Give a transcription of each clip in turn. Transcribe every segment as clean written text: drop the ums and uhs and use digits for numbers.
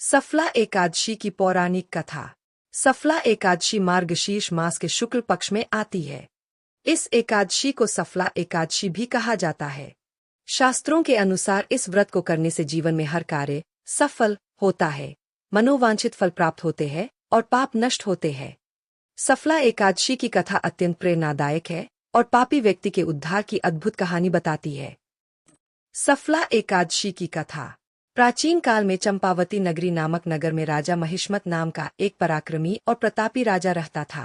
सफला एकादशी की पौराणिक कथा। सफला एकादशी मार्गशीर्ष मास के शुक्ल पक्ष में आती है। इस एकादशी को सफला एकादशी भी कहा जाता है। शास्त्रों के अनुसार इस व्रत को करने से जीवन में हर कार्य सफल होता है, मनोवांछित फल प्राप्त होते हैं और पाप नष्ट होते हैं। सफला एकादशी की कथा अत्यंत प्रेरणादायक है और पापी व्यक्ति के उद्धार की अद्भुत कहानी बताती है। सफला एकादशी की कथा। प्राचीन काल में चंपावती नगरी नामक नगर में राजा महिष्मत नाम का एक पराक्रमी और प्रतापी राजा रहता था।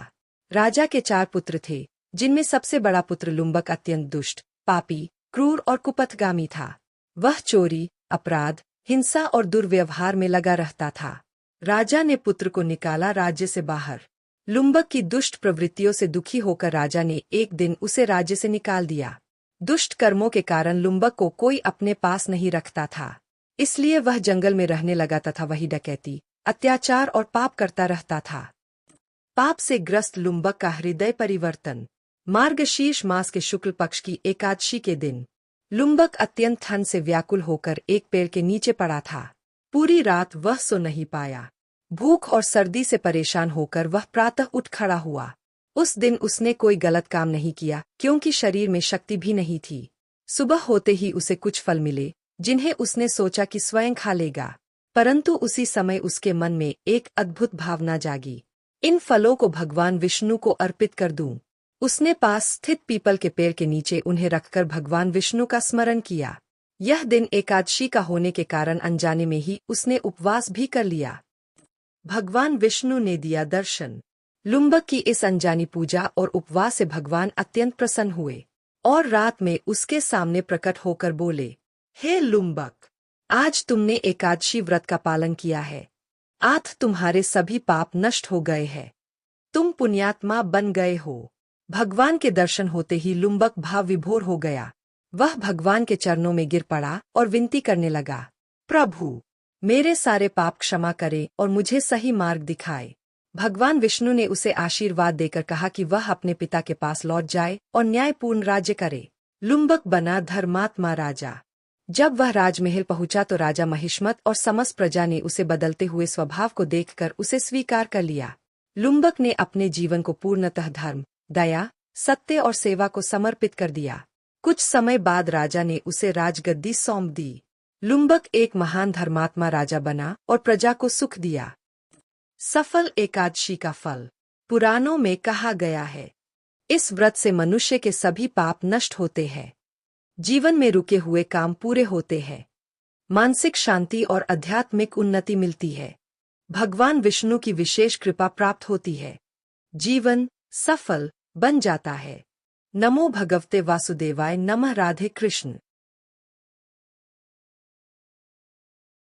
राजा के 4 पुत्र थे, जिनमें सबसे बड़ा पुत्र लुम्बक अत्यंत दुष्ट, पापी, क्रूर और कुपथगामी था। वह चोरी, अपराध, हिंसा और दुर्व्यवहार में लगा रहता था। राजा ने पुत्र को निकाला राज्य से बाहर। लुम्बक की दुष्ट प्रवृत्तियों से दुखी होकर राजा ने एक दिन उसे राज्य से निकाल दिया। दुष्ट कर्मों के कारण लुम्बक को कोई अपने पास नहीं रखता था, इसलिए वह जंगल में रहने लगा तथा वही डकैती, अत्याचार और पाप करता रहता था। पाप से ग्रस्त लुम्बक का हृदय परिवर्तन। मार्गशीर्ष मास के शुक्ल पक्ष की एकादशी के दिन लुम्बक अत्यंत ठंड से व्याकुल होकर एक पेड़ के नीचे पड़ा था। पूरी रात वह सो नहीं पाया। भूख और सर्दी से परेशान होकर वह प्रातः उठ खड़ा हुआ। उस दिन उसने कोई गलत काम नहीं किया, क्योंकि शरीर में शक्ति भी नहीं थी। सुबह होते ही उसे कुछ फल मिले, जिन्हें उसने सोचा कि स्वयं खा लेगा, परंतु उसी समय उसके मन में एक अद्भुत भावना जागी। इन फलों को भगवान विष्णु को अर्पित कर दूं। उसने पास स्थित पीपल के पेड़ के नीचे उन्हें रखकर भगवान विष्णु का स्मरण किया। यह दिन एकादशी का होने के कारण अनजाने में ही उसने उपवास भी कर लिया। भगवान विष्णु ने दिया दर्शन। लुम्बक की इस अनजानी पूजा और उपवास से भगवान अत्यंत प्रसन्न हुए और रात में उसके सामने प्रकट होकर बोले, हे लुम्बक, आज तुमने एकादशी व्रत का पालन किया है। आज तुम्हारे सभी पाप नष्ट हो गए हैं। तुम पुण्यात्मा बन गए हो। भगवान के दर्शन होते ही लुम्बक भाव विभोर हो गया। वह भगवान के चरणों में गिर पड़ा और विनती करने लगा, प्रभु, मेरे सारे पाप क्षमा करे और मुझे सही मार्ग दिखाए। भगवान विष्णु ने उसे आशीर्वाद देकर कहा कि वह अपने पिता के पास लौट जाए और न्यायपूर्ण राज्य करे। लुम्बक बना धर्मात्मा राजा। जब वह राजमहल पहुंचा तो राजा महिष्मत और समस्त प्रजा ने उसे बदलते हुए स्वभाव को देखकर उसे स्वीकार कर लिया। लुम्बक ने अपने जीवन को पूर्णतः धर्म, दया, सत्य और सेवा को समर्पित कर दिया। कुछ समय बाद राजा ने उसे राजगद्दी सौंप दी। लुम्बक एक महान धर्मात्मा राजा बना और प्रजा को सुख दिया। सफल एकादशी का फल। पुराणों में कहा गया है, इस व्रत से मनुष्य के सभी पाप नष्ट होते हैं, जीवन में रुके हुए काम पूरे होते हैं, मानसिक शांति और आध्यात्मिक उन्नति मिलती है, भगवान विष्णु की विशेष कृपा प्राप्त होती है, जीवन सफल बन जाता है। नमो भगवते वासुदेवाय नमः। राधे कृष्ण।